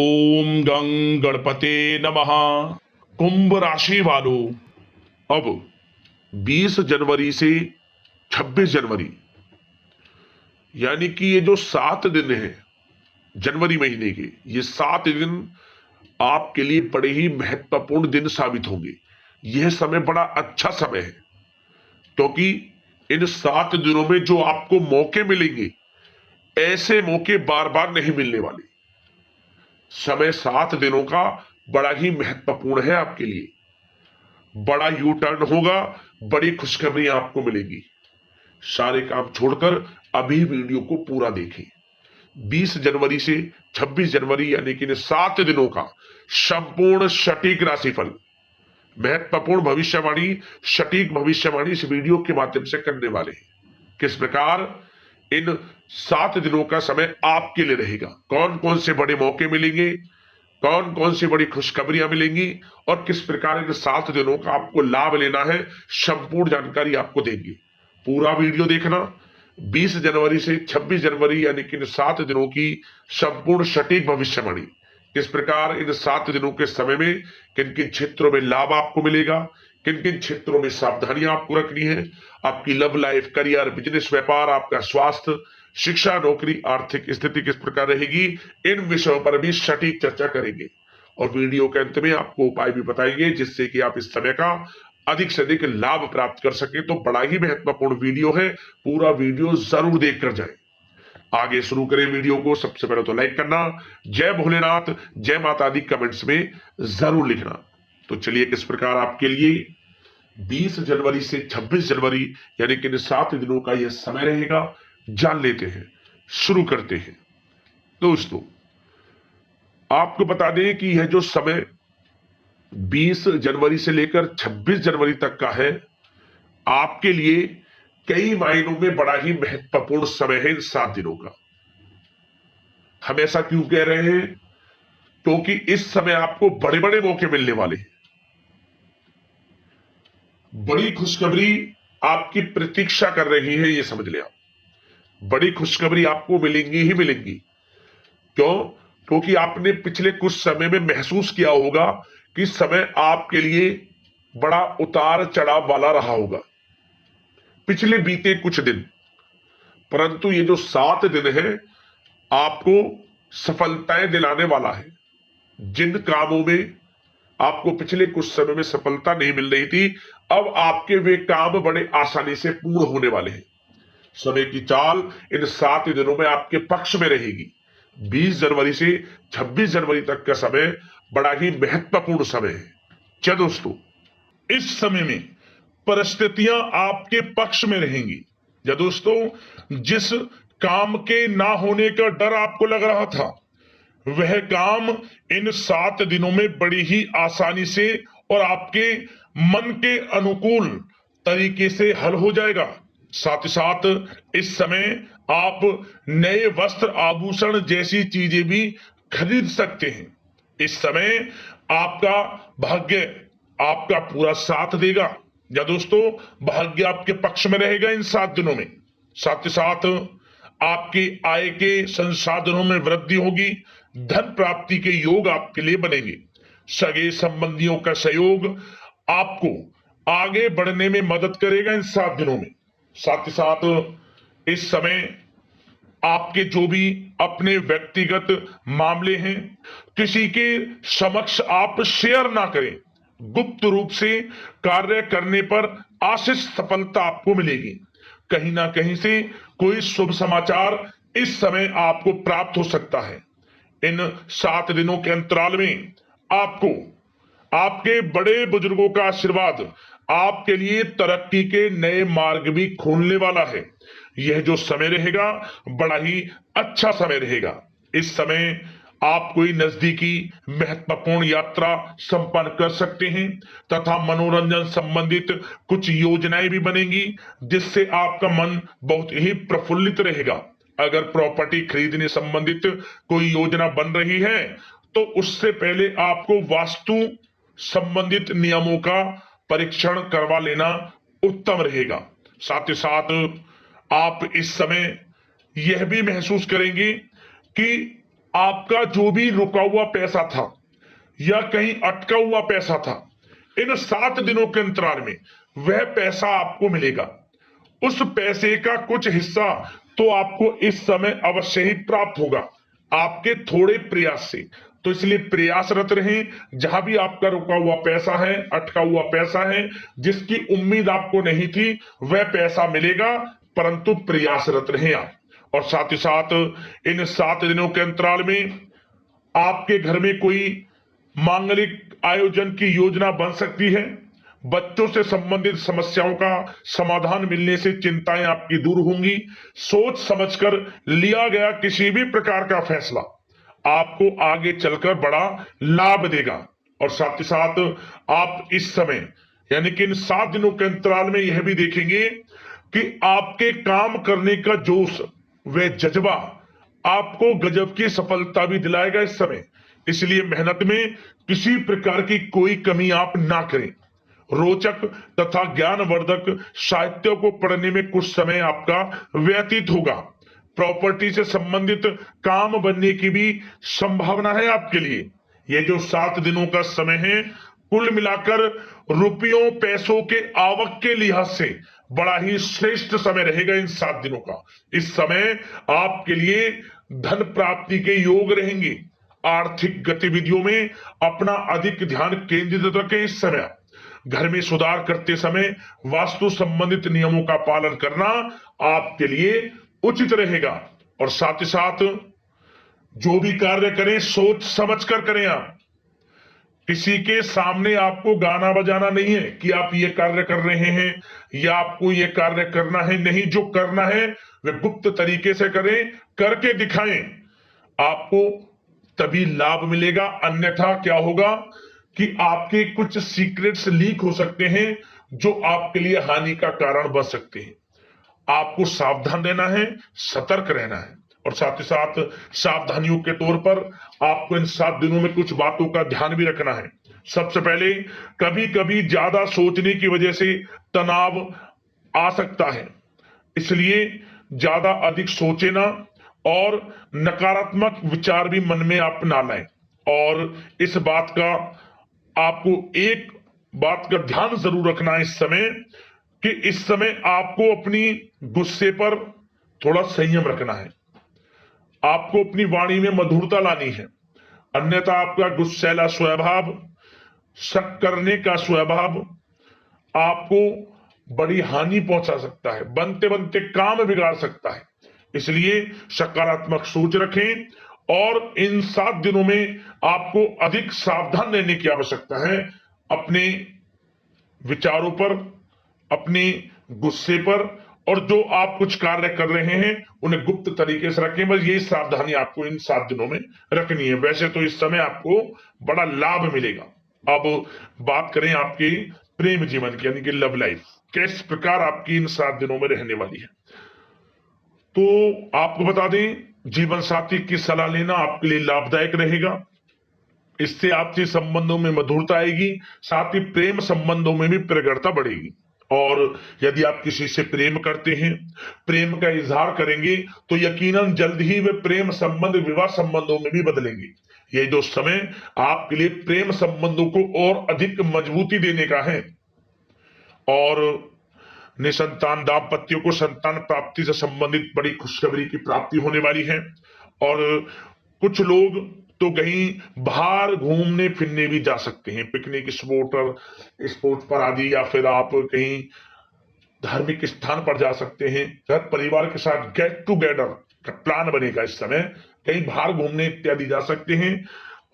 ओम गं गणपते नमः। कुंभ राशि वालों, अब 20 जनवरी से 26 जनवरी यानी कि ये जो 7 दिन है जनवरी महीने के, ये 7 दिन आपके लिए बड़े ही महत्वपूर्ण दिन साबित होंगे। यह समय बड़ा अच्छा समय है क्योंकि इन 7 दिनों में जो आपको मौके मिलेंगे, ऐसे मौके बार बार नहीं मिलने वाले। समय 7 दिनों का बड़ा ही महत्वपूर्ण है आपके लिए। बड़ा यू टर्न होगा, बड़ी खुशखबरी आपको मिलेगी। सारे काम छोड़कर अभी वीडियो को पूरा देखें। 20 जनवरी से 26 जनवरी यानी कि 7 दिनों का संपूर्ण सटीक राशिफल, महत्वपूर्ण भविष्यवाणी, सटीक भविष्यवाणी इस वीडियो के माध्यम से करने वाले हैं। किस प्रकार इन 7 दिनों का समय आपके लिए रहेगा, कौन कौन से बड़े मौके मिलेंगे, कौन कौन सी बड़ी खुशखबरियां मिलेंगी और किस प्रकार इन 7 दिनों का आपको लाभ लेना है, संपूर्ण जानकारी आपको देंगे। पूरा वीडियो देखना। 20 जनवरी से 26 जनवरी यानी कि इन 7 दिनों की संपूर्ण सटीक भविष्यवाणी, किस प्रकार इन 7 दिनों के समय में किन किन क्षेत्रों में लाभ आपको मिलेगा, किन किन क्षेत्रों में सावधानियां आपको रखनी है, आपकी लव लाइफ, करियर, बिजनेस, व्यापार, आपका स्वास्थ्य, शिक्षा, नौकरी, आर्थिक स्थिति किस प्रकार रहेगी, इन विषयों पर भी सटीक चर्चा करेंगे। और वीडियो के अंत में आपको उपाय भी बताएंगे जिससे कि आप इस समय का अधिक से अधिक लाभ प्राप्त कर सके। तो बड़ा ही महत्वपूर्ण वीडियो है, पूरा वीडियो जरूर देखकर जाए। आगे शुरू करें वीडियो को। सबसे पहले तो लाइक करना, जय भोलेनाथ, जय माता दी कमेंट्स में जरूर लिखना। तो चलिए, किस प्रकार आपके लिए 20 जनवरी से 26 जनवरी यानी कि इन 7 दिनों का यह समय रहेगा, जान लेते हैं। शुरू करते हैं। दोस्तों, आपको बता दें कि यह जो समय 20 जनवरी से लेकर 26 जनवरी तक का है, आपके लिए कई मायनों में बड़ा ही महत्वपूर्ण समय है इन 7 दिनों का। हम ऐसा क्यों कह रहे हैं? क्योंकि इस समय आपको बड़े बड़े मौके मिलने वाले हैं। बड़ी खुशखबरी आपकी प्रतीक्षा कर रही है, यह समझ ले आप। बड़ी खुशखबरी आपको मिलेंगी ही मिलेंगी। क्यों? क्योंकि आपने पिछले कुछ समय में महसूस किया होगा कि समय आपके लिए बड़ा उतार चढ़ाव वाला रहा होगा पिछले बीते कुछ दिन। परंतु ये जो 7 दिन है, आपको सफलताएं दिलाने वाला है। जिन कामों में आपको पिछले कुछ समय में सफलता नहीं मिल रही थी, अब आपके वे काम बड़े आसानी से पूर्ण होने वाले हैं। समय की चाल इन 7 दिनों में आपके पक्ष में रहेगी। 20 जनवरी से 26 जनवरी तक का समय बड़ा ही महत्वपूर्ण समय है। क्या दोस्तों, इस समय में परिस्थितियां आपके पक्ष में रहेंगी। या दोस्तों, जिस काम के ना होने का डर आपको लग रहा था, वह काम इन 7 दिनों में बड़ी ही आसानी से और आपके मन के अनुकूल तरीके से हल हो जाएगा। साथ ही साथ इस समय आप नए वस्त्र, आभूषण जैसी चीजें भी खरीद सकते हैं। इस समय आपका भाग्य आपका पूरा साथ देगा। या दोस्तों, भाग्य आपके पक्ष में रहेगा इन 7 दिनों में। साथ ही साथ आपकी आय के संसाधनों में वृद्धि होगी। धन प्राप्ति के योग आपके लिए बनेंगे। सगे संबंधियों का सहयोग आपको आगे बढ़ने में मदद करेगा इन 7 दिनों में। साथ ही साथ इस समय आपके जो भी अपने व्यक्तिगत मामले हैं, किसी के समक्ष आप शेयर ना करें। गुप्त रूप से कार्य करने पर आशीष सफलता आपको मिलेगी। कहीं ना कहीं से कोई शुभ समाचार इस समय आपको प्राप्त हो सकता है। इन 7 दिनों के अंतराल में आपको आपके बड़े बुजुर्गों का आशीर्वाद आपके लिए तरक्की के नए मार्ग भी खोलने वाला है। यह जो समय रहेगा, बड़ा ही अच्छा समय रहेगा। इस समय आप कोई नजदीकी महत्वपूर्ण यात्रा संपन्न कर सकते हैं तथा मनोरंजन संबंधित कुछ योजनाएं भी बनेंगी जिससे आपका मन बहुत ही प्रफुल्लित रहेगा। अगर प्रॉपर्टी खरीदने संबंधित कोई योजना बन रही है तो उससे पहले आपको वास्तु संबंधित नियमों का परीक्षण करवा लेना उत्तम रहेगा। साथ ही साथ आप इस समय यह भी महसूस करेंगे कि आपका जो भी रुका हुआ पैसा था या कहीं अटका हुआ पैसा था, इन 7 दिनों के अंतराल में वह पैसा आपको मिलेगा। उस पैसे का कुछ हिस्सा तो आपको इस समय अवश्य ही प्राप्त होगा, आपके थोड़े प्रयास से। तो इसलिए प्रयासरत रहें। जहां भी आपका रुका हुआ पैसा है, अटका हुआ पैसा है, जिसकी उम्मीद आपको नहीं थी, वह पैसा मिलेगा, परंतु प्रयासरत रहें आप। और साथ ही साथ इन 7 दिनों के अंतराल में आपके घर में कोई मांगलिक आयोजन की योजना बन सकती है। बच्चों से संबंधित समस्याओं का समाधान मिलने से चिंताएं आपकी दूर होंगी। सोच समझकर लिया गया किसी भी प्रकार का फैसला आपको आगे चलकर बड़ा लाभ देगा। और साथ ही साथ आप इस समय यानी कि इन 7 दिनों के अंतराल में यह भी देखेंगे कि आपके काम करने का जोश व जज्बा आपको गजब की सफलता भी दिलाएगा इस समय। इसलिए मेहनत में किसी प्रकार की कोई कमी आप ना करें। रोचक तथा ज्ञानवर्धक साहित्य को पढ़ने में कुछ समय आपका व्यतीत होगा। प्रॉपर्टी से संबंधित काम बनने की भी संभावना है आपके लिए। ये जो 7 दिनों का समय है, कुल मिलाकर रुपयों पैसों के आवक के लिहाज से बड़ा ही श्रेष्ठ समय रहेगा इन 7 दिनों का। इस समय आपके लिए धन प्राप्ति के योग रहेंगे। आर्थिक गतिविधियों में अपना अधिक ध्यान केंद्रित रखें इस समय। घर में सुधार करते समय वास्तु संबंधित नियमों का पालन करना आपके लिए उचित रहेगा। और साथ ही साथ जो भी कार्य करें सोच समझ कर करें। आप किसी के सामने आपको गाना बजाना नहीं है कि आप ये कार्य कर रहे हैं या आपको ये कार्य करना है। नहीं, जो करना है वह गुप्त तरीके से करें, करके दिखाएं। आपको तभी लाभ मिलेगा, अन्यथा क्या होगा कि आपके कुछ सीक्रेट्स लीक हो सकते हैं जो आपके लिए हानि का कारण बन सकते हैं। आपको सावधान रहना है, सतर्क रहना है। और साथ ही साथ सावधानियों के तौर पर आपको इन 7 दिनों में कुछ बातों का ध्यान भी रखना है। सबसे पहले, कभी कभी ज्यादा सोचने की वजह से तनाव आ सकता है, इसलिए ज्यादा अधिक सोचे ना और नकारात्मक विचार भी मन में आप ना लाएं। और इस बात का आपको एक बात का ध्यान जरूर रखना है इस समय कि इस समय आपको अपनी गुस्से पर थोड़ा संयम रखना है। आपको अपनी वाणी में मधुरता लानी है, अन्यथा आपका गुस्सैला स्वभाव, शक करने का स्वभाव आपको बड़ी हानि पहुंचा सकता है, बनते बनते काम बिगाड़ सकता है। इसलिए सकारात्मक सोच रखें और इन 7 दिनों में आपको अधिक सावधान रहने की आवश्यकता है। अपने विचारों पर, अपने गुस्से पर, और जो आप कुछ कार्य कर रहे हैं उन्हें गुप्त तरीके से रखें। बस यही सावधानी आपको इन 7 दिनों में रखनी है। वैसे तो इस समय आपको बड़ा लाभ मिलेगा। अब बात करें आपके प्रेम जीवन की, यानी कि लव लाइफ किस प्रकार आपकी इन 7 दिनों में रहने वाली है। तो आपको बता दें, जीवन साथी की सलाह लेना आपके लिए लाभदायक रहेगा। इससे आपसी संबंधों में मधुरता आएगी, साथ ही प्रेम संबंधों में भी प्रगाढ़ता बढ़ेगी। और यदि आप किसी से प्रेम करते हैं, प्रेम का इजहार करेंगे, तो यकीनन जल्द ही वे प्रेम संबंध विवाह संबंधों में भी बदलेंगे। ये जो समय आपके लिए प्रेम संबंधों को और अधिक मजबूती देने का है। और निसंतान दाम्पत्यों को संतान प्राप्ति से संबंधित बड़ी खुशखबरी की प्राप्ति होने वाली है। और कुछ लोग तो कहीं बाहर घूमने फिरने भी जा सकते हैं, पिकनिक स्पॉट पर आदि, या फिर आप कहीं धार्मिक स्थान पर जा सकते हैं। घर परिवार के साथ गेट टुगेदर का प्लान बनेगा इस समय। कहीं बाहर घूमने इत्यादि जा सकते हैं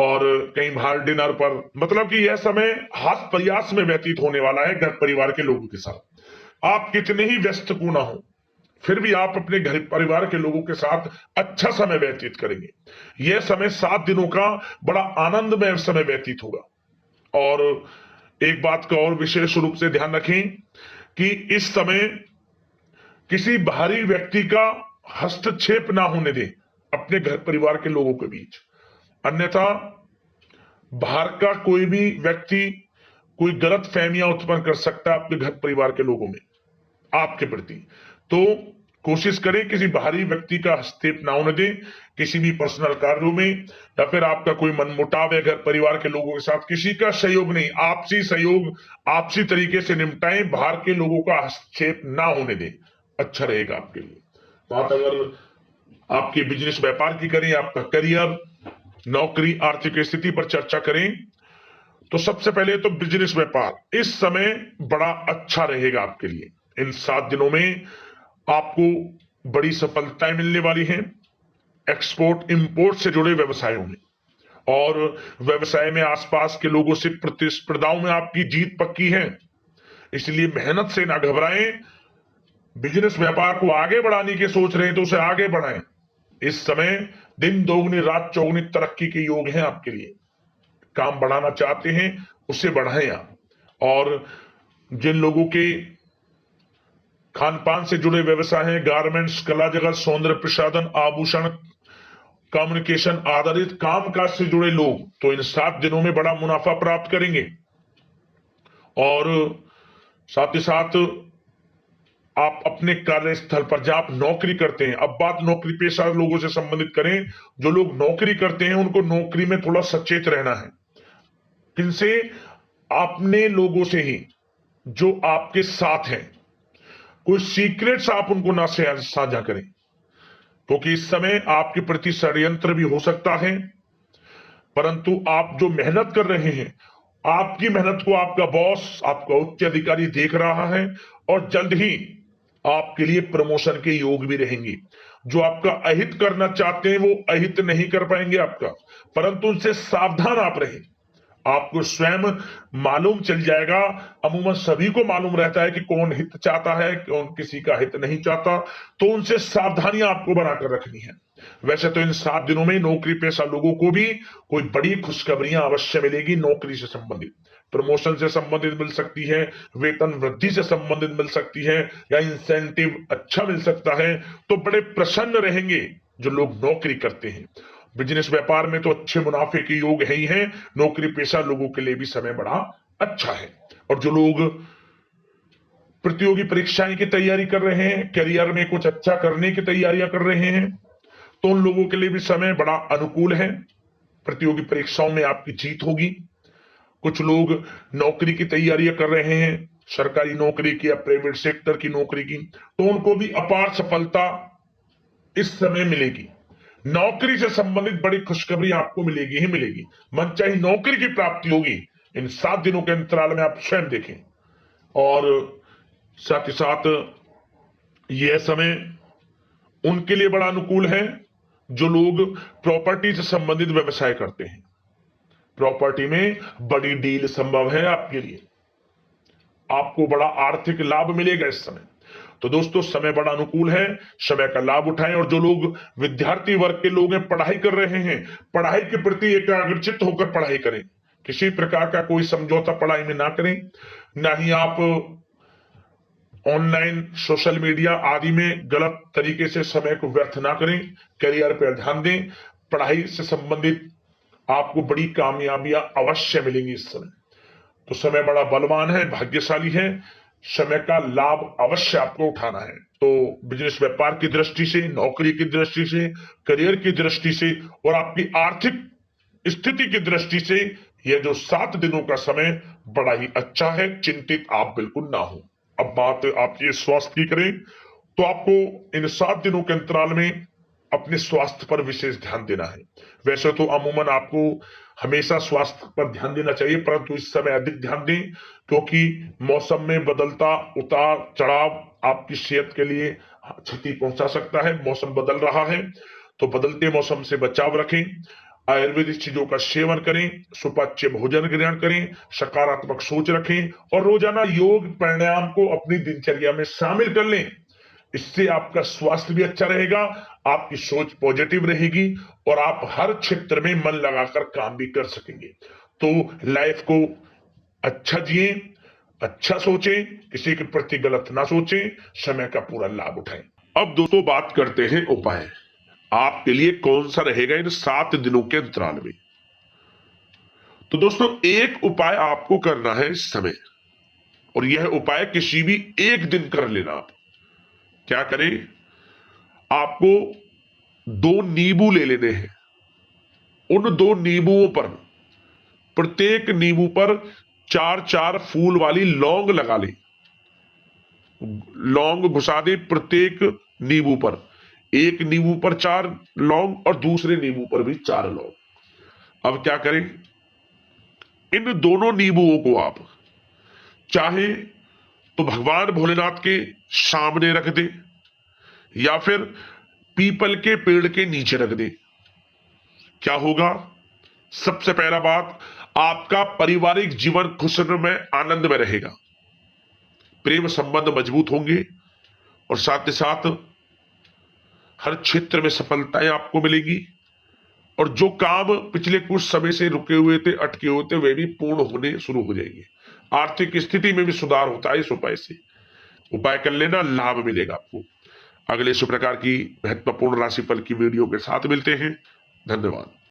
और कहीं बाहर डिनर पर, मतलब कि यह समय हास प्रयास में व्यतीत होने वाला है घर परिवार के लोगों के साथ। आप कितने ही व्यस्त क्यों ना हो, फिर भी आप अपने घर परिवार के लोगों के साथ अच्छा समय व्यतीत करेंगे। यह समय 7 दिनों का बड़ा आनंदमय समय व्यतीत होगा। और एक बात का और विशेष रूप से ध्यान रखें कि इस समय किसी बाहरी व्यक्ति का हस्तक्षेप ना होने दें अपने घर परिवार के लोगों के बीच, अन्यथा बाहर का कोई भी व्यक्ति कोई गलत फहमियां उत्पन्न कर सकता है अपने घर परिवार के लोगों में आपके प्रति। तो कोशिश करें किसी बाहरी व्यक्ति का हस्तक्षेप ना होने दें किसी भी पर्सनल कार्यों में, या फिर आपका कोई मनमुटाव है घर परिवार के लोगों के साथ, किसी का सहयोग नहीं, आपसी सहयोग आपसी तरीके से निपटाएं, बाहर के लोगों का हस्तक्षेप ना होने दें, अच्छा रहेगा आपके लिए। बात अगर आपके बिजनेस व्यापार की करें, आपका करियर, नौकरी, आर्थिक स्थिति पर चर्चा करें, तो सबसे पहले तो बिजनेस व्यापार इस समय बड़ा अच्छा रहेगा आपके लिए। इन 7 दिनों में आपको बड़ी सफलताएं मिलने वाली हैं एक्सपोर्ट इंपोर्ट से जुड़े व्यवसायों में, और व्यवसाय में आसपास के लोगों से प्रतिस्पर्धाओं में आपकी जीत पक्की है, इसलिए मेहनत से ना घबराएं। बिजनेस व्यापार को आगे बढ़ाने की सोच रहे हैं तो उसे आगे बढ़ाएं। इस समय दिन दोगुनी रात चौगुनी तरक्की के योग हैं आपके लिए। काम बढ़ाना चाहते हैं उसे बढ़ाएं आप। और जिन लोगों के खान पान से जुड़े व्यवसाय हैं, गारमेंट्स, कला जगत, सौंदर्य प्रसाधन, आभूषण, कम्युनिकेशन आधारित कामकाज से जुड़े लोग, तो इन 7 दिनों में बड़ा मुनाफा प्राप्त करेंगे। और साथ ही साथ आप अपने कार्यस्थल पर जहां आप नौकरी करते हैं, अब बात नौकरी पेशा लोगों से संबंधित करें, जो लोग नौकरी करते हैं उनको नौकरी में थोड़ा सचेत रहना है। किनसे? अपने लोगों से ही जो आपके साथ हैं। कोई सीक्रेट्स आप उनको ना साझा करें, क्योंकि इस समय आपके प्रति षड्यंत्र भी हो सकता है। परंतु आप जो मेहनत कर रहे हैं, आपकी मेहनत को आपका बॉस, आपका उच्च अधिकारी देख रहा है, और जल्द ही आपके लिए प्रमोशन के योग भी रहेंगे। जो आपका अहित करना चाहते हैं वो अहित नहीं कर पाएंगे आपका, परंतु उनसे सावधान आप रहें। आपको स्वयं मालूम चल जाएगा। अमूमन सभी को मालूम रहता है कि कौन हित चाहता है, कौन किसी का हित नहीं चाहता, तो उनसे सावधानियां आपको बनाकर रखनी है। वैसे तो इन 7 दिनों में नौकरी पेशा लोगों को भी कोई बड़ी खुशखबरियां अवश्य मिलेगी। नौकरी से संबंधित, प्रमोशन से संबंधित मिल सकती है, वेतन वृद्धि से संबंधित मिल सकती है, या इंसेंटिव अच्छा मिल सकता है। तो बड़े प्रसन्न रहेंगे जो लोग नौकरी करते हैं। बिजनेस व्यापार में तो अच्छे मुनाफे के योग है ही हैं, नौकरी पेशा लोगों के लिए भी समय बड़ा अच्छा है। और जो लोग प्रतियोगी परीक्षाएं की तैयारी कर रहे हैं, करियर में कुछ अच्छा करने की तैयारियां कर रहे हैं, तो उन लोगों के लिए भी समय बड़ा अनुकूल है। प्रतियोगी परीक्षाओं में आपकी जीत होगी। कुछ लोग नौकरी की तैयारियां कर रहे हैं, सरकारी नौकरी की या प्राइवेट सेक्टर की नौकरी की, तो उनको भी अपार सफलता इस समय मिलेगी। नौकरी से संबंधित बड़ी खुशखबरी आपको मिलेगी ही मिलेगी। मनचाही नौकरी की प्राप्ति होगी इन 7 दिनों के अंतराल में, आप स्वयं देखें। और साथ ही साथ यह समय उनके लिए बड़ा अनुकूल है जो लोग प्रॉपर्टी से संबंधित व्यवसाय करते हैं। प्रॉपर्टी में बड़ी डील संभव है आपके लिए, आपको बड़ा आर्थिक लाभ मिलेगा इस समय। तो दोस्तों समय बड़ा अनुकूल है, समय का लाभ उठाएं। और जो लोग विद्यार्थी वर्ग के लोग हैं, पढ़ाई कर रहे हैं, पढ़ाई के प्रति एकाग्रचित्त होकर पढ़ाई करें। किसी प्रकार का कोई समझौता पढ़ाई में ना करें, ना ही आप ऑनलाइन सोशल मीडिया आदि में गलत तरीके से समय को व्यर्थ ना करें। करियर पर ध्यान दें। पढ़ाई से संबंधित आपको बड़ी कामयाबियां अवश्य मिलेंगी इस समय। तो समय बड़ा बलवान है, भाग्यशाली है, समय का लाभ अवश्य आपको उठाना है। तो बिजनेस व्यापार की दृष्टि से, नौकरी की दृष्टि से, करियर की दृष्टि से और आपकी आर्थिक स्थिति की दृष्टि से यह जो 7 दिनों का समय बड़ा ही अच्छा है। चिंतित आप बिल्कुल ना हो। अब बात आपके स्वास्थ्य की करें तो आपको इन 7 दिनों के अंतराल में अपने स्वास्थ्य पर विशेष ध्यान देना है। वैसे तो अमूमन आपको हमेशा स्वास्थ्य पर ध्यान देना चाहिए, परंतु इस समय अधिक ध्यान दें, क्योंकि मौसम में बदलता उतार चढ़ाव आपकी सेहत के लिए क्षति पहुंचा सकता है। मौसम बदल रहा है, तो बदलते मौसम से बचाव रखें। आयुर्वेदिक चीजों का सेवन करें, सुपाच्य भोजन ग्रहण करें, सकारात्मक सोच रखें और रोजाना योग प्राणायाम को अपनी दिनचर्या में शामिल कर लें। इससे आपका स्वास्थ्य भी अच्छा रहेगा, आपकी सोच पॉजिटिव रहेगी और आप हर क्षेत्र में मन लगाकर काम भी कर सकेंगे। तो लाइफ को अच्छा जिए, अच्छा सोचें, किसी के प्रति गलत ना सोचें, समय का पूरा लाभ उठाएं। अब दोस्तों बात करते हैं उपाय। आपके लिए कौन सा रहेगा इन 7 दिनों के अंतराल में। तो दोस्तों एक उपाय आपको करना है इस समय, और यह उपाय किसी भी एक दिन कर लेना। आप क्या करें, आपको 2 नींबू ले लेने हैं। उन 2 नींबुओं पर, प्रत्येक नींबू पर 4-4 फूल वाली लौंग लगा ले। लौंग घुसा दे प्रत्येक नींबू पर, एक नींबू पर 4 लौंग और दूसरे नींबू पर भी 4 लौंग। अब क्या करें, इन दोनों नींबुओं को आप चाहे तो भगवान भोलेनाथ के सामने रख दे या फिर पीपल के पेड़ के नीचे रख दे। क्या होगा, सबसे पहला बात, आपका पारिवारिक जीवन खुशनुमा आनंद में रहेगा, प्रेम संबंध मजबूत होंगे और साथ ही साथ हर क्षेत्र में सफलताएं आपको मिलेंगी और जो काम पिछले कुछ समय से रुके हुए थे, अटके हुए थे, वे भी पूर्ण होने शुरू हो जाएंगे। आर्थिक स्थिति में भी सुधार होता है इस उपाय से। उपाय कर लेना, लाभ मिलेगा आपको। अगले इस प्रकार की महत्वपूर्ण राशिफल की वीडियो के साथ मिलते हैं। धन्यवाद।